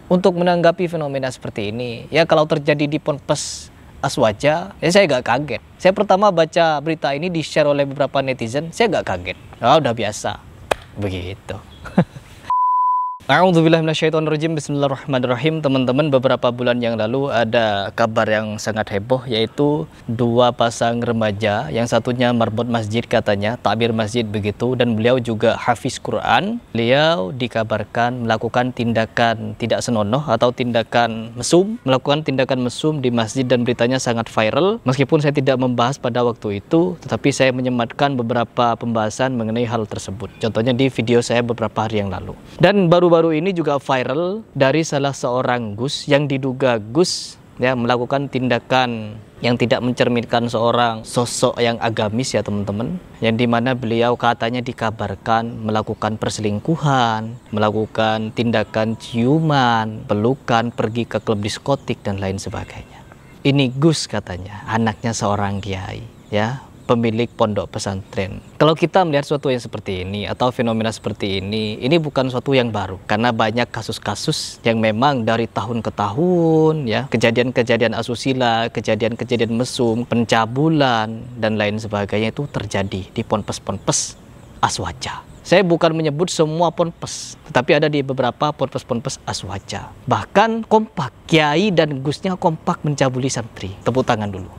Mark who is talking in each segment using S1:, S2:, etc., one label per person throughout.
S1: untuk menanggapi fenomena seperti ini. Ya kalau terjadi di Ponpes Aswaja, ya saya gak kaget. Saya pertama baca berita ini di-share oleh beberapa netizen, saya gak kaget. Udah biasa. Begitu. A'udzubillahi minasyaitonirrajim. Bismillahirrahmanirrahim. Teman-teman, beberapa bulan yang lalu ada kabar yang sangat heboh, yaitu dua pasang remaja, yang satunya marbot masjid katanya, takbir masjid begitu, dan beliau juga hafiz Quran. Beliau dikabarkan melakukan tindakan tidak senonoh atau tindakan mesum, di masjid, dan beritanya sangat viral. Meskipun saya tidak membahas pada waktu itu, tetapi saya menyematkan beberapa pembahasan mengenai hal tersebut. Contohnya di video saya beberapa hari yang lalu. Dan baru ini juga viral dari salah seorang Gus yang diduga Gus ya melakukan tindakan yang tidak mencerminkan seorang sosok yang agamis ya teman-teman, yang dimana beliau katanya dikabarkan melakukan perselingkuhan, melakukan tindakan ciuman, pelukan, pergi ke klub diskotik dan lain sebagainya. Ini Gus katanya, anaknya seorang kiai ya, pemilik pondok pesantren. Kalau kita melihat sesuatu yang seperti ini atau fenomena seperti ini bukan sesuatu yang baru, karena banyak kasus-kasus yang memang dari tahun ke tahun ya, kejadian-kejadian asusila, kejadian-kejadian mesum, pencabulan dan lain sebagainya itu terjadi di ponpes-ponpes Aswaja. Saya bukan menyebut semua ponpes, tetapi ada di beberapa ponpes-ponpes Aswaja. Bahkan kompak, kiai dan gusnya kompak mencabuli santri. Tepuk tangan dulu.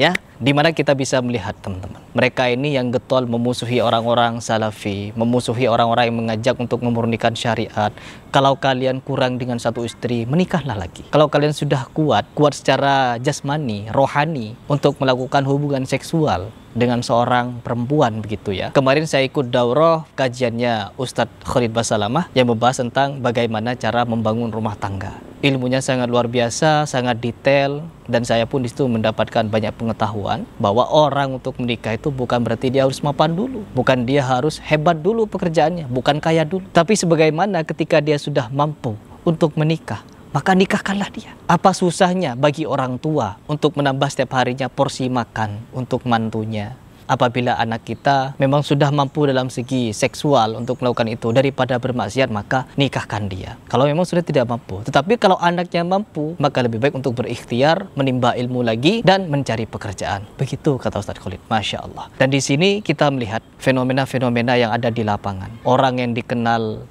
S1: Ya, dimana kita bisa melihat teman-teman, mereka ini yang getol memusuhi orang-orang salafi, memusuhi orang-orang yang mengajak untuk memurnikan syariat. Kalau kalian kurang dengan satu istri, menikahlah lagi. Kalau kalian sudah kuat secara jasmani, rohani, untuk melakukan hubungan seksual dengan seorang perempuan begitu ya. Kemarin saya ikut daurah kajiannya Ustadz Khalid Basalamah yang membahas tentang bagaimana cara membangun rumah tangga. Ilmunya sangat luar biasa, sangat detail, dan saya pun disitu mendapatkan banyak pengetahuan bahwa orang untuk menikah itu bukan berarti dia harus mapan dulu, bukan dia harus hebat dulu pekerjaannya, bukan kaya dulu, tapi sebagaimana ketika dia sudah mampu untuk menikah, maka nikahkanlah dia. Apa susahnya bagi orang tua untuk menambah setiap harinya porsi makan untuk mantunya? Apabila anak kita memang sudah mampu dalam segi seksual untuk melakukan itu, daripada bermaksiat maka nikahkan dia. Kalau memang sudah tidak mampu, tetapi kalau anaknya mampu, maka lebih baik untuk berikhtiar, menimba ilmu lagi dan mencari pekerjaan. Begitu kata Ustadz Khalid, Masya Allah. Dan di sini kita melihat fenomena-fenomena yang ada di lapangan. Orang yang dikenal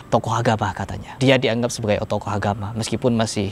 S1: tokoh agama katanya, dia dianggap sebagai tokoh agama meskipun masih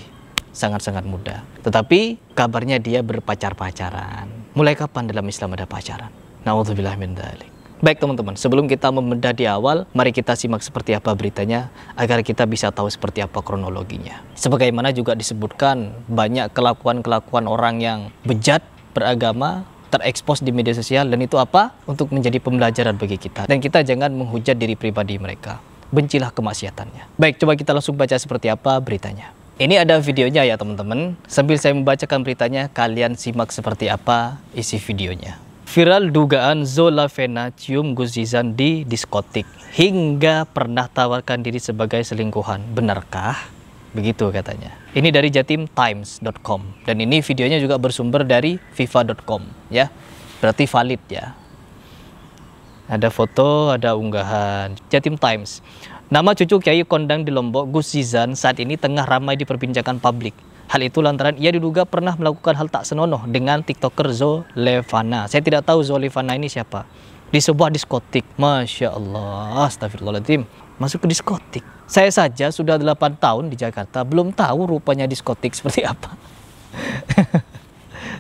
S1: sangat-sangat muda, tetapi kabarnya dia berpacar-pacaran. Mulai kapan dalam Islam ada pacaran? Na'udzubillah min dzalik. Baik teman-teman, sebelum kita membedah di awal, mari kita simak seperti apa beritanya agar kita bisa tahu seperti apa kronologinya. Sebagaimana juga disebutkan, banyak kelakuan-kelakuan orang yang bejat beragama terekspos di media sosial, dan itu apa? Untuk menjadi pembelajaran bagi kita. Dan kita jangan menghujat diri pribadi mereka. Bencilah kemaksiatannya. Baik, coba kita langsung baca seperti apa beritanya. Ini ada videonya ya teman-teman. Sambil saya membacakan beritanya, kalian simak seperti apa isi videonya. Viral dugaan Zolavena cium Gus Zizan di diskotik hingga pernah tawarkan diri sebagai selingkuhan. Benarkah? Begitu katanya. Ini dari jatimtimes.com, dan ini videonya juga bersumber dari fifa.com ya. Berarti valid ya. Ada foto, ada unggahan. Jatim Times. Nama cucu Kiai kondang di Lombok, Gus Zizan, saat ini tengah ramai diperbincangkan publik. Hal itu lantaran ia diduga pernah melakukan hal tak senonoh dengan TikToker Zolevana. Saya tidak tahu Zolevana ini siapa. Di sebuah diskotik. Masya Allah, astagfirullahaladzim. Masuk ke diskotik. Saya saja sudah 8 tahun di Jakarta, belum tahu rupanya diskotik seperti apa.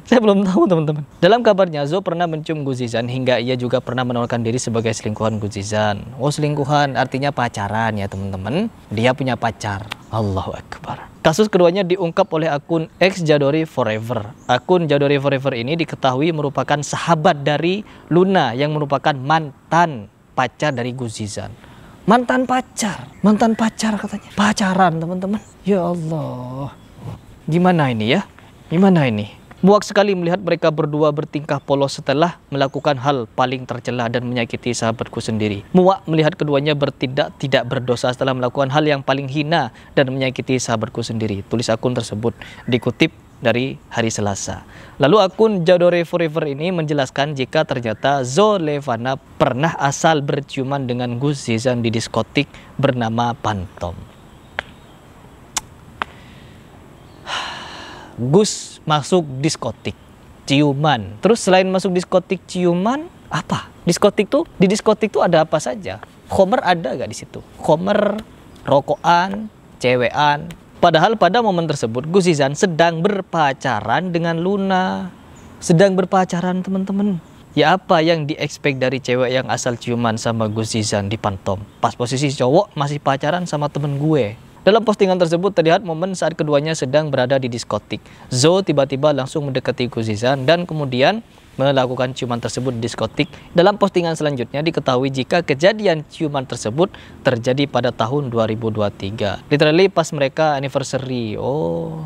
S1: Saya belum tahu teman-teman. Dalam kabarnya, Zo pernah mencium Gus Zizan hingga ia juga pernah menawarkan diri sebagai selingkuhan Gus Zizan. Oh, selingkuhan artinya pacaran ya teman-teman. Dia punya pacar. Allahu Akbar. Kasus keduanya diungkap oleh akun @Jadori Forever. Akun Jadori Forever ini diketahui merupakan sahabat dari Luna yang merupakan mantan pacar dari Gus Zizan. Mantan pacar katanya. Pacaran teman-teman. Ya Allah. Gimana ini ya? Gimana ini? Muak sekali melihat mereka berdua bertingkah polos setelah melakukan hal paling tercela dan menyakiti sahabatku sendiri. Muak melihat keduanya bertindak tidak berdosa setelah melakukan hal yang paling hina dan menyakiti sahabatku sendiri. Tulis akun tersebut dikutip dari hari Selasa. Lalu akun Jadore Forever ini menjelaskan jika ternyata Zolevana pernah asal berciuman dengan Gus Zizan di diskotik bernama Pantom. Gus masuk diskotik, ciuman. Terus selain masuk diskotik ciuman, apa? Diskotik tuh, di diskotik tuh ada apa saja? Khomer ada gak di situ? Khomer, rokokan, cewean. Padahal pada momen tersebut Gus Zizan sedang berpacaran dengan Luna. Sedang berpacaran, teman-teman. Ya apa yang di-expect dari cewek yang asal ciuman sama Gus Zizan di Pantom? Pas posisi cowok masih pacaran sama temen gue. Dalam postingan tersebut terlihat momen saat keduanya sedang berada di diskotik. Zo tiba-tiba langsung mendekati Gus Zizan dan kemudian melakukan ciuman tersebut di diskotik. Dalam postingan selanjutnya diketahui jika kejadian ciuman tersebut terjadi pada tahun 2023. Literally pas mereka anniversary. Oh.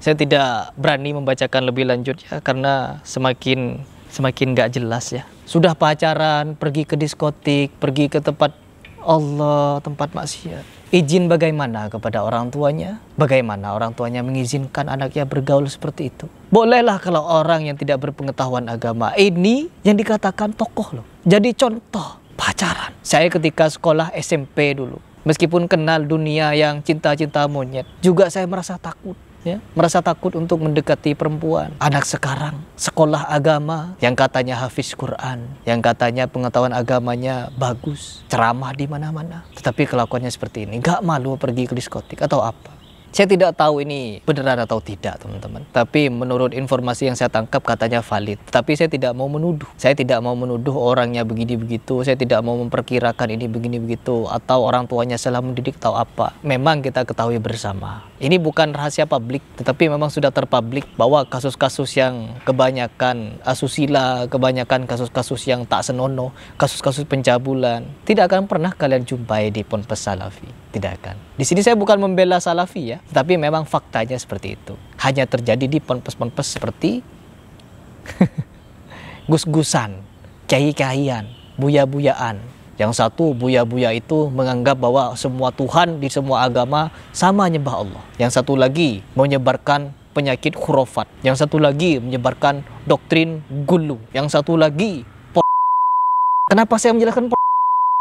S1: Saya tidak berani membacakan lebih lanjut ya karena semakin gak jelas ya. Sudah pacaran, pergi ke diskotik, pergi ke tempat Allah, tempat maksiat. Izin bagaimana kepada orang tuanya? Bagaimana orang tuanya mengizinkan anaknya bergaul seperti itu? Bolehlah kalau orang yang tidak berpengetahuan agama. Ini yang dikatakan tokoh loh. Jadi contoh pacaran. Saya ketika sekolah SMP dulu, meskipun kenal dunia yang cinta-cinta monyet, juga saya merasa takut. Ya, merasa takut untuk mendekati perempuan. Anak sekarang sekolah agama yang katanya hafiz Quran, yang katanya pengetahuan agamanya bagus, ceramah di mana-mana, tetapi kelakuannya seperti ini, gak malu pergi ke diskotik atau apa. Saya tidak tahu ini beneran atau tidak, teman-teman. Tapi menurut informasi yang saya tangkap katanya valid. Tapi saya tidak mau menuduh. Saya tidak mau menuduh orangnya begini begitu. Saya tidak mau memperkirakan ini begini begitu atau orang tuanya salah mendidik atau apa. Memang kita ketahui bersama. Ini bukan rahasia publik, tetapi memang sudah terpublik bahwa kasus-kasus yang kebanyakan asusila, kebanyakan kasus-kasus yang tak senonoh, kasus-kasus pencabulan, tidak akan pernah kalian jumpai di Ponpes Salafi. Tidak akan. Di sini saya bukan membela Salafi ya, tapi memang faktanya seperti itu. Hanya terjadi di ponpes-ponpes seperti gus-gusan, kiai-kiaian, buya-buyaan. Yang satu buya-buya itu menganggap bahwa semua Tuhan di semua agama sama nyembah Allah. Yang satu lagi menyebarkan penyakit khurafat. Yang satu lagi menyebarkan doktrin gulu. Yang satu lagi Kenapa saya menjelaskan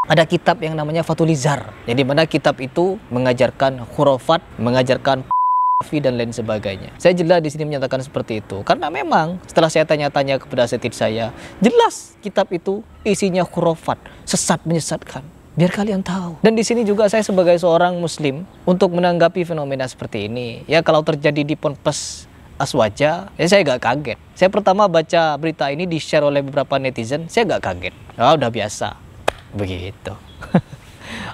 S1: ada kitab yang namanya Fatulizar, yang dimana kitab itu mengajarkan khurafat, mengajarkan dan lain sebagainya. Saya jelas di sini menyatakan seperti itu karena memang setelah saya tanya-tanya kepada asatidz saya, jelas kitab itu isinya khurafat, sesat menyesatkan. Biar kalian tahu. Dan di sini juga saya sebagai seorang muslim untuk menanggapi fenomena seperti ini. Ya kalau terjadi di Ponpes Aswaja, ya saya gak kaget. Saya pertama baca berita ini di-share oleh beberapa netizen, saya gak kaget. Oh, udah biasa. Begitu.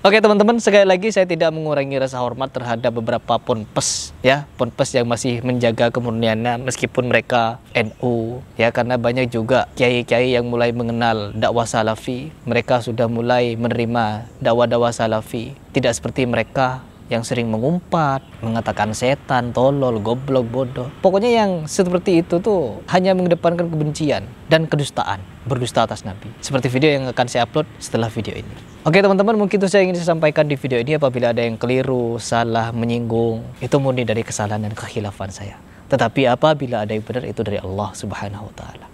S1: Oke teman-teman, sekali lagi saya tidak mengurangi rasa hormat terhadap beberapa ponpes ya, ponpes yang masih menjaga kemurniannya meskipun mereka NU ya, karena banyak juga kiai-kiai yang mulai mengenal dakwah salafi, mereka sudah mulai menerima dakwah-dakwah salafi, tidak seperti mereka yang sering mengumpat, mengatakan setan, tolol, goblok, bodoh. Pokoknya yang seperti itu tuh hanya mengedepankan kebencian dan kedustaan, berdusta atas Nabi. Seperti video yang akan saya upload setelah video ini. Oke teman-teman, mungkin itu saya ingin sampaikan di video ini. Apabila ada yang keliru, salah, menyinggung, itu murni dari kesalahan dan kekhilafan saya. Tetapi apabila ada yang benar, itu dari Allah Subhanahu wa Ta'ala.